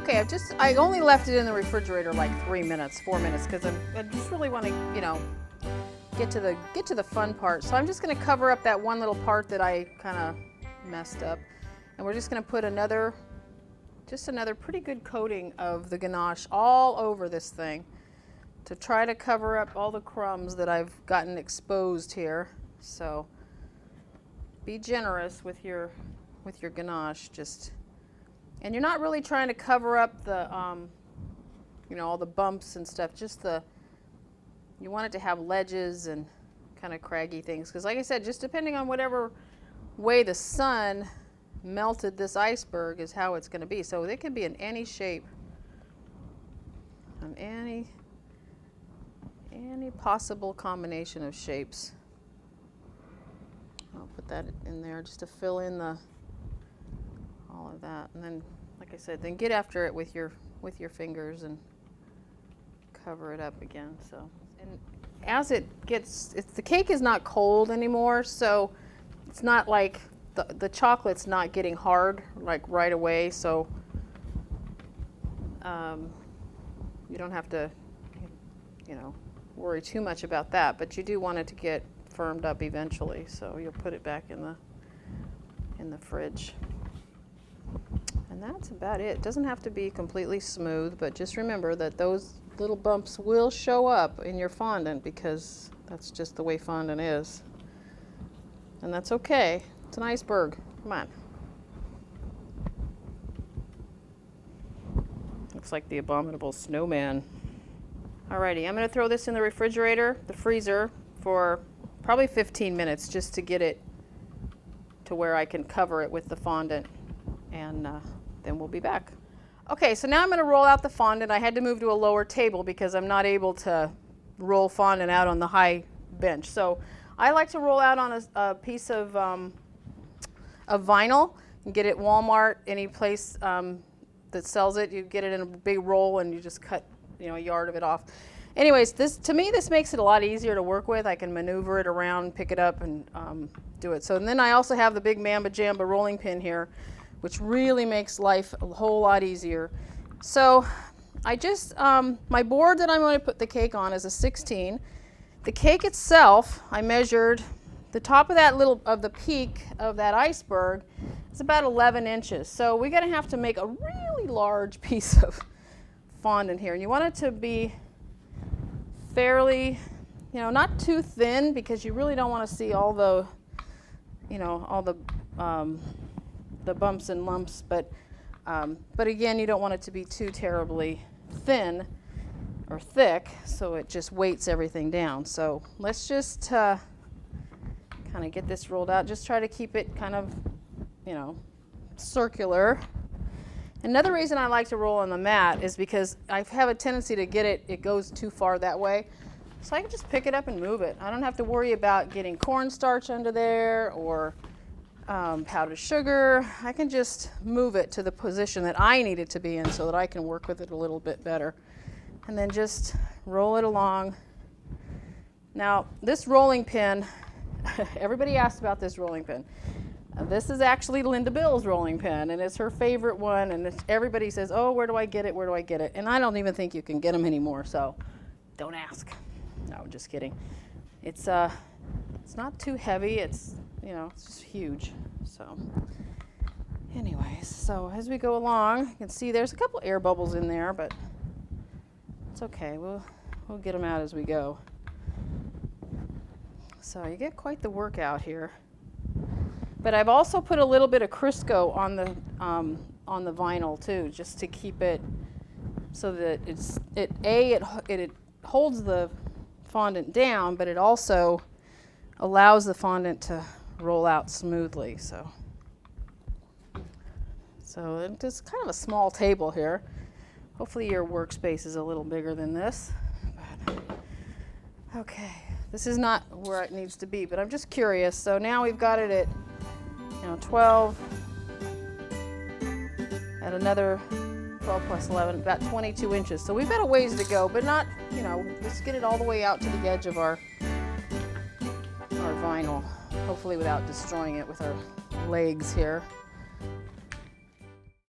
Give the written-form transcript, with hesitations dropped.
Okay, I only left it in the refrigerator like 4 minutes, because I just really want to, you know, get to the fun part. So I'm just going to cover up that one little part that I kind of messed up, and we're just going to put another pretty good coating of the ganache all over this thing to try to cover up all the crumbs that I've gotten exposed here. So be generous with your ganache, and you're not really trying to cover up the you know, all the bumps and stuff, you want it to have ledges and kind of craggy things, because like I said, just depending on whatever way the sun melted this iceberg is how it's going to be. So it can be in any shape, any possible combination of shapes. I'll put that in there just to fill in all of that, and then, like I said, then get after it with your fingers and cover it up again. So, and as it gets, the cake is not cold anymore, so it's not like the chocolate's not getting hard like right away. So you don't have to, you know, worry too much about that. But you do want it to get firmed up eventually. So you'll put it back in the fridge. And that's about it. It doesn't have to be completely smooth, but just remember that those little bumps will show up in your fondant, because that's just the way fondant is. And that's okay. It's an iceberg. Come on. Looks like the abominable snowman. Alrighty, I'm going to throw this in the freezer, for probably 15 minutes, just to get it to where I can cover it with the fondant, and then we'll be back. Okay, so now I'm going to roll out the fondant. I had to move to a lower table because I'm not able to roll fondant out on the high bench. So I like to roll out on a piece of vinyl. You can get it at Walmart, any place that sells it. You get it in a big roll and you just cut, you know, a yard of it off. Anyways, to me this makes it a lot easier to work with. I can maneuver it around, pick it up, and do it. So, and then I also have the big Mamba Jamba rolling pin here, which really makes life a whole lot easier. So I just, my board that I'm going to put the cake on is a 16. The cake itself, I measured the top of the peak of that iceberg is about 11 inches. So we're going to have to make a really large piece of fondant here. And you want it to be fairly, you know, not too thin, because you really don't want to see all the, you know, all the bumps and lumps, but again, you don't want it to be too terribly thin or thick, so it just weights everything down. So let's just kind of get this rolled out. Just try to keep it kind of, you know, circular. Another reason I like to roll on the mat is because I have a tendency to it goes too far that way. So I can just pick it up and move it. I don't have to worry about getting cornstarch under there or powdered sugar. I can just move it to the position that I need it to be in so that I can work with it a little bit better. And then just roll it along. Now, this rolling pin, everybody asked about this rolling pin. This is actually Linda Bill's rolling pin, and it's her favorite one, and everybody says, oh, where do I get it, where do I get it? And I don't even think you can get them anymore, so don't ask. No, I'm just kidding. It's not too heavy, it's, you know, it's just huge. So anyways, so as we go along, you can see there's a couple air bubbles in there, but it's okay. We'll get them out as we go. So you get quite the workout here. But I've also put a little bit of Crisco on the vinyl too, just to keep it so that it holds the fondant down, but it also allows the fondant to roll out smoothly. So it's kind of a small table here. Hopefully your workspace is a little bigger than this. But, okay, this is not where it needs to be, but I'm just curious. So now we've got it at 12, at another 12 plus 11, about 22 inches. So we've got a ways to go, but not, let's get it all the way out to the edge of our vinyl, hopefully without destroying it with our legs here.